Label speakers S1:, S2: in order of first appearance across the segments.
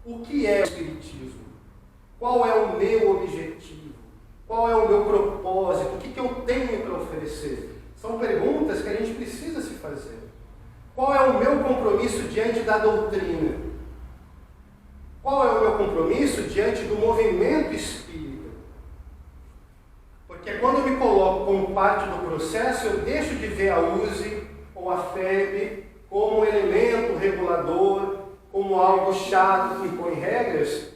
S1: O que é o Espiritismo? Qual é o meu objetivo? Qual é o meu propósito? O que eu tenho para oferecer? São perguntas que a gente precisa se fazer. Qual é o meu compromisso diante da doutrina? Qual é o meu compromisso diante do movimento espírita? Porque quando eu me coloco como parte do processo, eu deixo de ver a USE ou a FEB como um elemento regulador, como algo chato que impõe regras,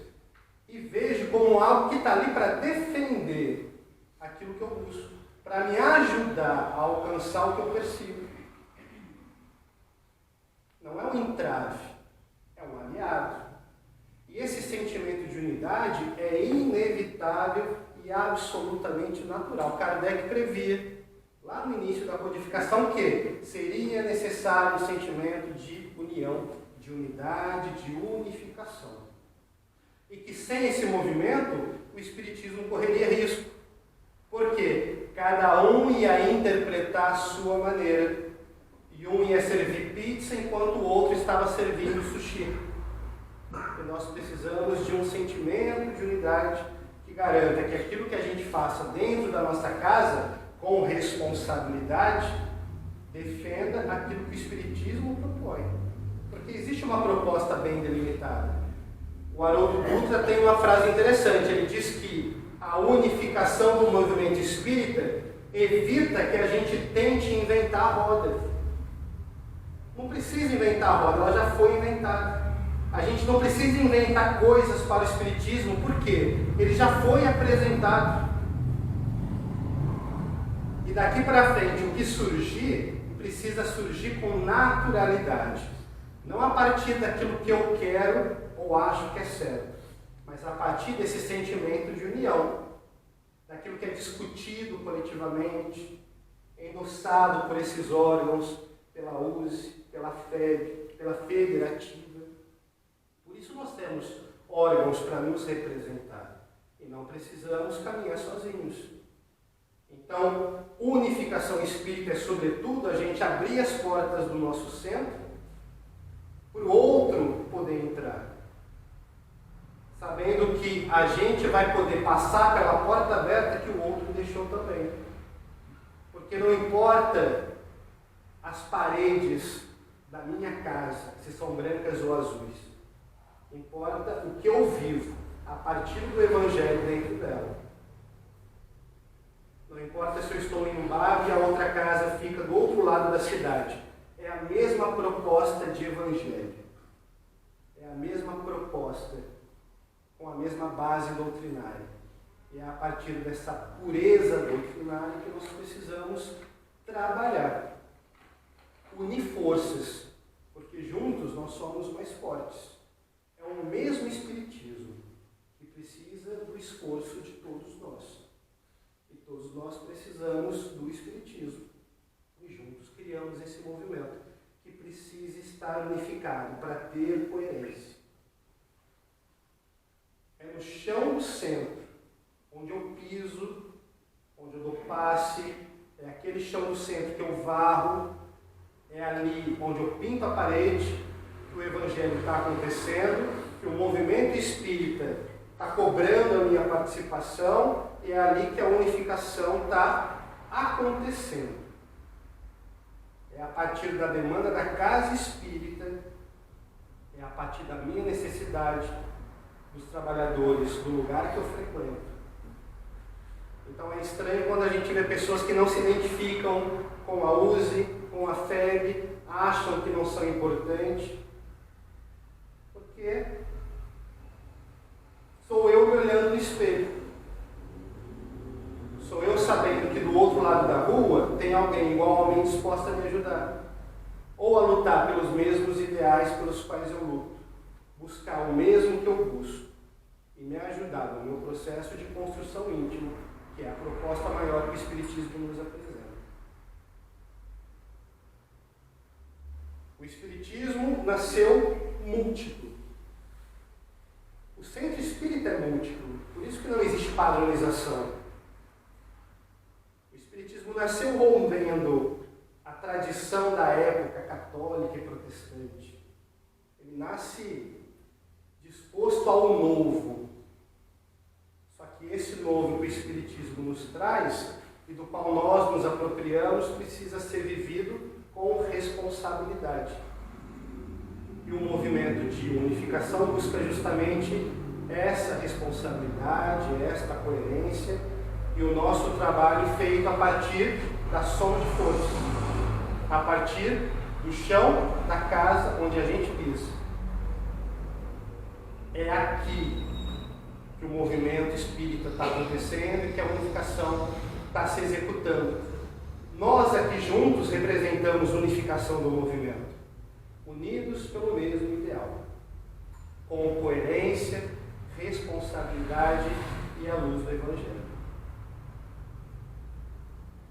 S1: e vejo como algo que está ali para defender aquilo que eu busco, para me ajudar a alcançar o que eu persigo. Não é um entrave, é um aliado. E esse sentimento de unidade é inevitável e absolutamente natural. Kardec previa, lá no início da codificação, que seria necessário um sentimento de união, de unidade, de unificação. E que sem esse movimento, o Espiritismo correria risco. Porque cada um ia interpretar a sua maneira. E um ia servir pizza enquanto o outro estava servindo sushi. E nós precisamos de um sentimento de unidade que garanta que aquilo que a gente faça dentro da nossa casa, com responsabilidade, defenda aquilo que o Espiritismo propõe. Porque existe uma proposta bem delimitada. O Haroldo Dutra tem uma frase interessante. Ele diz que a unificação do movimento espírita evita que a gente tente inventar a roda. Não precisa inventar a roda, ela já foi inventada. A gente não precisa inventar coisas para o Espiritismo, porque ele já foi apresentado. E daqui para frente, o que surgir, precisa surgir com naturalidade. Não a partir daquilo que eu quero ou acho que é certo, mas a partir desse sentimento de união, daquilo que é discutido coletivamente, endossado por esses órgãos, pela USE, pela FEB, pela Federativa. Por isso nós temos órgãos para nos representar e não precisamos caminhar sozinhos. Então, unificação espírita é, sobretudo, a gente abrir as portas do nosso centro para o outro poder entrar. Sabendo que a gente vai poder passar pela porta aberta que o outro deixou também. Porque não importa as paredes da minha casa, se são brancas ou azuis. Importa o que eu vivo a partir do Evangelho dentro dela. Não importa se eu estou em um bar e a outra casa fica do outro lado da cidade. É a mesma proposta de Evangelho. É a mesma proposta com a mesma base doutrinária. E é a partir dessa pureza doutrinária que nós precisamos trabalhar. Unir forças, porque juntos nós somos mais fortes. É o mesmo Espiritismo que precisa do esforço de todos nós. E todos nós precisamos do Espiritismo. E juntos criamos esse movimento que precisa estar unificado para ter coerência. É no chão do centro, onde eu piso, onde eu dou passe, é aquele chão do centro que eu varro, é ali onde eu pinto a parede, que o Evangelho está acontecendo, que o movimento espírita está cobrando a minha participação, e é ali que a unificação está acontecendo. É a partir da demanda da casa espírita, é a partir da minha necessidade, dos trabalhadores do lugar que eu frequento. Então é estranho quando a gente vê pessoas que não se identificam com a USE, com a FEB, acham que não são importantes, porque sou eu me olhando no espelho. Sou eu sabendo que do outro lado da rua tem alguém igual a mim disposto a me ajudar, ou a lutar pelos mesmos ideais pelos quais eu luto. Buscar o mesmo que eu busco e me ajudar no meu processo de construção íntima, que é a proposta maior que o Espiritismo nos apresenta. O Espiritismo nasceu múltiplo. O centro espírita é múltiplo, por isso que não existe padronização. O Espiritismo nasceu rompendo a tradição da época católica e protestante. Ele nasce disposto disposto ao novo. Só que esse novo que o Espiritismo nos traz e do qual nós nos apropriamos precisa ser vivido com responsabilidade. E o movimento de unificação busca justamente essa responsabilidade, esta coerência, e o nosso trabalho feito a partir da soma de forças, a partir do chão da casa onde a gente pisa. É aqui que o movimento espírita está acontecendo e que a unificação está se executando. Nós aqui juntos representamos a unificação do movimento, unidos pelo mesmo ideal, com coerência, responsabilidade e a luz do Evangelho.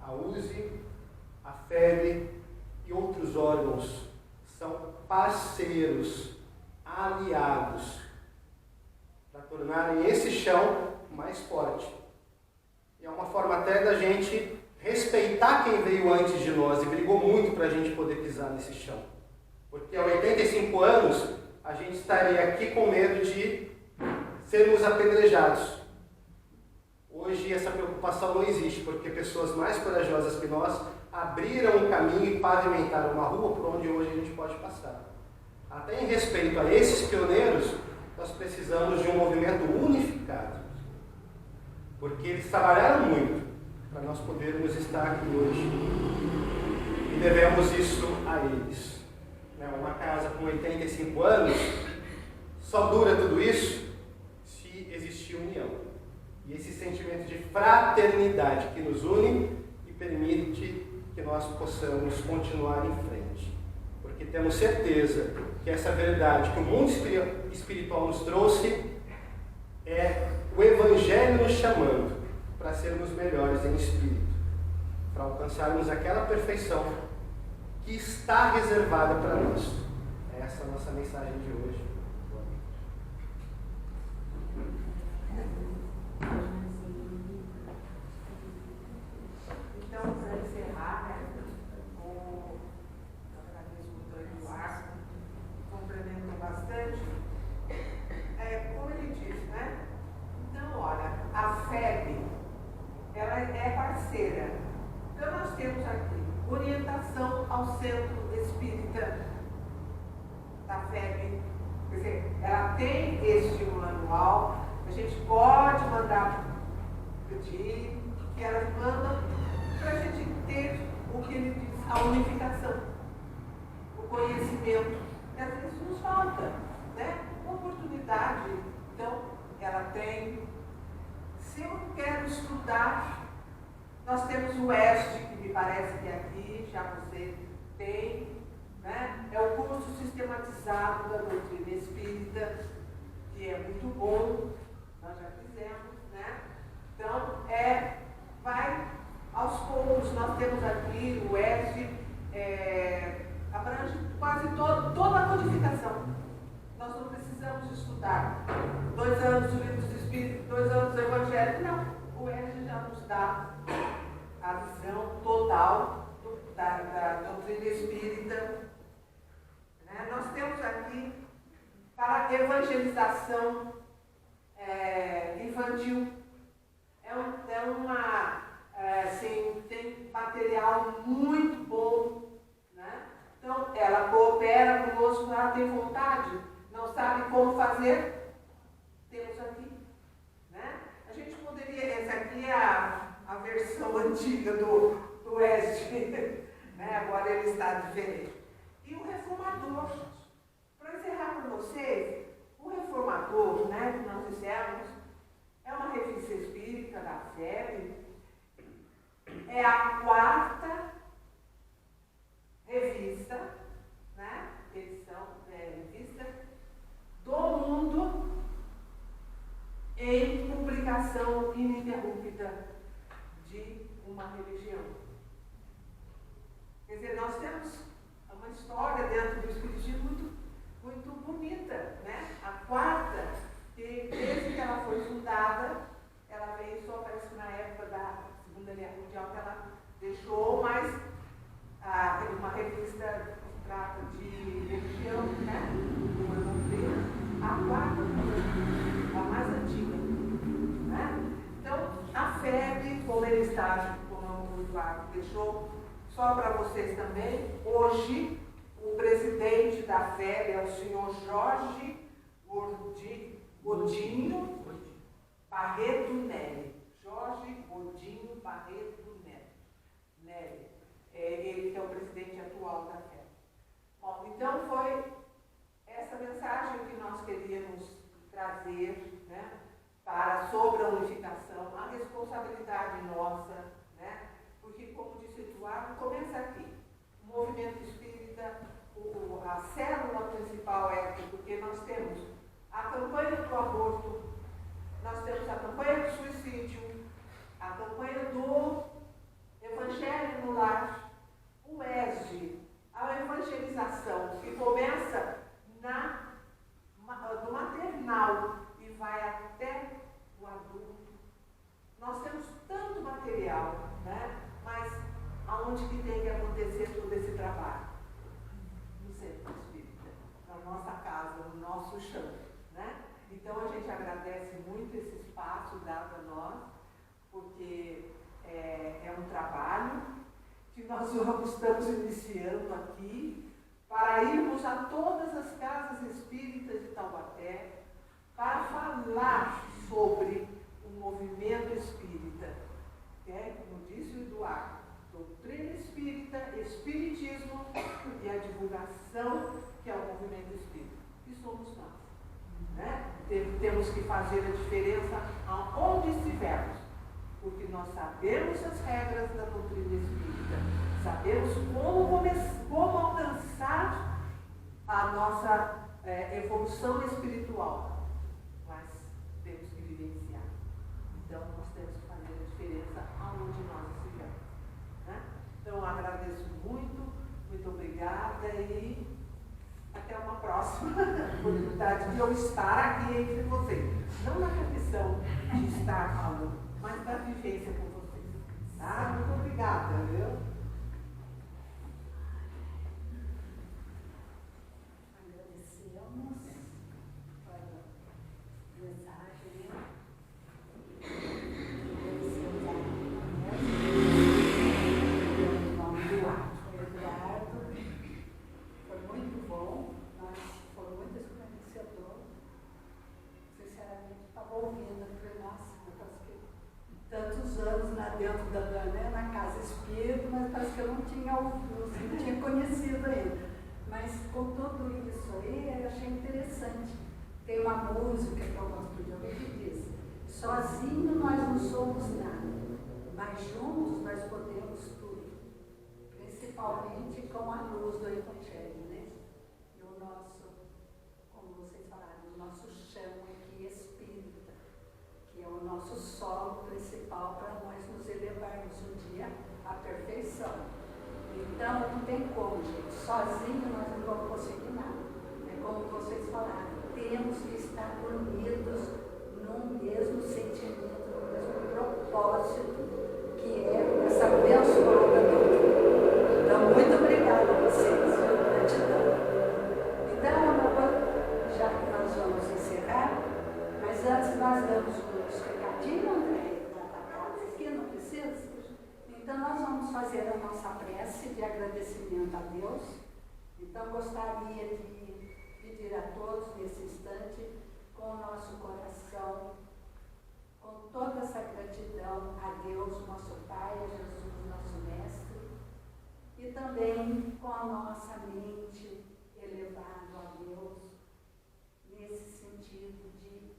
S1: A USE, a FEB e outros órgãos são parceiros, aliados, para tornarem esse chão mais forte. E é uma forma até da gente respeitar quem veio antes de nós e brigou muito para a gente poder pisar nesse chão. Porque há 85 anos a gente estaria aqui com medo de sermos apedrejados. Hoje essa preocupação não existe, porque pessoas mais corajosas que nós abriram um caminho e pavimentaram uma rua por onde hoje a gente pode passar. Até em respeito a esses pioneiros, nós precisamos de um movimento unificado. Porque eles trabalharam muito para nós podermos estar aqui hoje. E devemos isso a eles. Uma casa com 85 anos só dura tudo isso se existir união. E esse sentimento de fraternidade que nos une e permite que nós possamos continuar em frente. Porque temos certeza que essa verdade que o mundo espiritual nos trouxe é o Evangelho nos chamando para sermos melhores em espírito, para alcançarmos aquela perfeição que está reservada para nós. Essa é a nossa mensagem de hoje.
S2: Então, para encerrar, eu agradeço muito o Eduardo, complementou bastante. Como ele disse, né? Então, olha, a FEB, ela é parceira. Então, nós temos aqui orientação ao Centro Espírita da FEB. Quer dizer, ela tem este manual, a gente pode mandar pedir, que elas mandam para a gente ter o que ele diz, a unificação, o conhecimento, que às vezes nos falta, né? Oportunidade, então, ela tem. Se eu quero estudar, nós temos o ESG, que me parece que aqui já você tem, né? É o curso sistematizado da doutrina espírita, que é muito bom, nós já fizemos, né? Então, vai aos poucos. Nós temos aqui o ESG, abrange quase toda a codificação. Nós não precisamos estudar 2 anos do Livro dos Espíritos, 2 anos do Evangelho, não. O ESG já nos dá a visão total da doutrina espírita. Né? Nós temos aqui para evangelização infantil. Tem material muito bom. Né? Então, ela coopera conosco, ela tem vontade, não sabe como fazer, temos aqui. Né? A gente poderia, essa aqui é a versão antiga do ESG, né? Agora ele está diferente. E o Reformador, para encerrar com vocês, o Reformador, né, que nós dissemos, é uma revista espírita da FEB, é a 4ª revista, né, edição, revista do mundo em publicação ininterrupta de uma religião. Quer dizer, nós temos uma história dentro do Espiritismo muito bonita, né? A 4ª, que desde que ela foi fundada, ela veio só, parece que na época da Segunda Guerra Mundial que ela deixou, mas uma revista que trata de religião, né? A 4ª Eduardo deixou, só para vocês também, hoje o presidente da FEB é o senhor Jorge Godinho Barreto Neri. Jorge Godinho Barreto Neri. Ele que é o presidente atual da FEB. Bom, então foi essa mensagem que nós queríamos trazer, né, sobre a unificação, a responsabilidade nossa, né, porque, como disse Eduardo, começa aqui. O movimento espírita, a célula principal é aqui, porque nós temos a campanha do aborto, nós temos a campanha do suicídio, a campanha do Evangelho no Lar, o ESG, a evangelização, que começa no maternal e vai até o adulto. Nós temos tanto material, né? Mas aonde que tem que acontecer todo esse trabalho? No centro espírita, na nossa casa, no nosso chão, né? Então a gente agradece muito esse espaço dado a nós, porque é um trabalho que nós estamos iniciando aqui, para irmos a todas as casas espíritas de Taubaté, para falar sobre o movimento espírita, como disse o Eduardo, doutrina espírita, espiritismo e a divulgação, que é o movimento espírita, que somos nós. Né? Temos que fazer a diferença aonde estivermos, porque nós sabemos as regras da doutrina espírita, sabemos como alcançar a nossa evolução espiritual, mas temos que vivenciar. Então, nós temos que fazer a diferença aonde nós estivermos. Né? Então, eu agradeço muito, muito obrigada e até uma próxima oportunidade de eu estar aqui entre vocês. Não na condição de estar falando, mas da vivência com vocês. Tá? Muito obrigada, viu?
S3: Agradecemos pela mensagem, Eduardo, foi muito bom, foi muito esclarecedor. Sinceramente, estava ouvindo, falei, nossa, parece que tantos anos lá dentro na casa espírita, mas parece que eu não tinha conhecido ainda. Mas com tudo isso aí, eu achei interessante. Tem uma música que eu gosto de ouvir que diz: sozinho nós não somos nada, mas juntos nós podemos tudo. Principalmente com a luz do Evangelho, né? E o nosso, como vocês falaram, o nosso chão aqui espírita, que é o nosso solo principal para nós nos elevarmos um dia à perfeição. Então, não tem como, gente. Sozinho nós não vamos conseguir nada. É como vocês falaram, temos que estar unidos num mesmo sentimento, no mesmo propósito, que é essa abençoada doutrina. Então, muito obrigada a vocês, gratidão. Então, já que nós vamos encerrar, mas antes nós damos os recadinhos, André, da casa aqui, não precisa? Então, nós vamos fazer a nossa prece de agradecimento a Deus. Então, gostaria de pedir a todos, nesse instante, com o nosso coração, com toda essa gratidão a Deus, nosso Pai, a Jesus, nosso Mestre, e também com a nossa mente elevada a Deus, nesse sentido de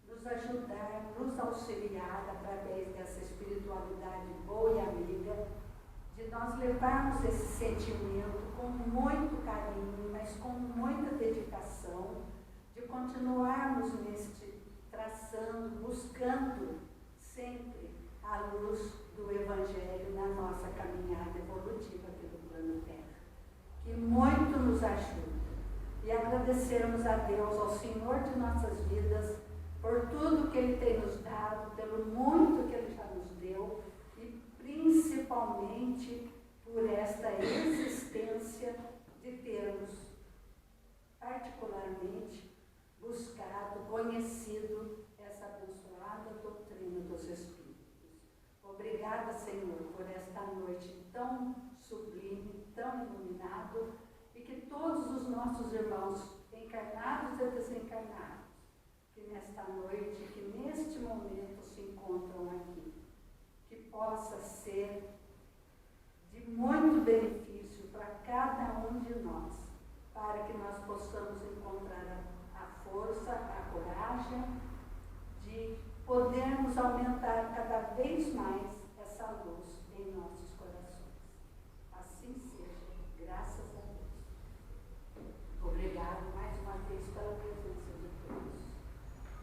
S3: nos ajudar, nos auxiliar através dessa espiritualidade boa e amiga, de nós levarmos esse sentimento com muito carinho, mas com muita dedicação, de continuarmos traçando, buscando sempre a luz do Evangelho na nossa caminhada evolutiva pelo plano Terra, que muito nos ajuda. E agradecermos a Deus, ao Senhor de nossas vidas, por tudo que Ele tem nos dado, pelo muito que Ele já nos deu, e principalmente por esta existência de termos particularmente buscado, conhecido essa abençoada doutrina dos Espíritos. Obrigada, Senhor, por esta noite tão sublime, tão iluminado, e que todos os nossos irmãos, encarnados e desencarnados, que nesta noite, que neste momento se encontram aqui, que possa ser de muito benefício para cada um de nós, para que nós possamos encontrar a força, a coragem de podermos aumentar cada vez mais essa luz em nossos corações. Assim seja, graças a Deus. Obrigado mais uma vez pela presença de todos.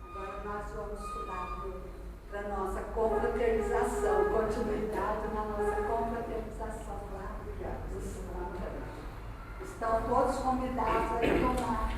S3: Agora nós vamos estudar para a nossa confraternização, continuidade na nossa confraternização lá. Estão todos convidados a tomar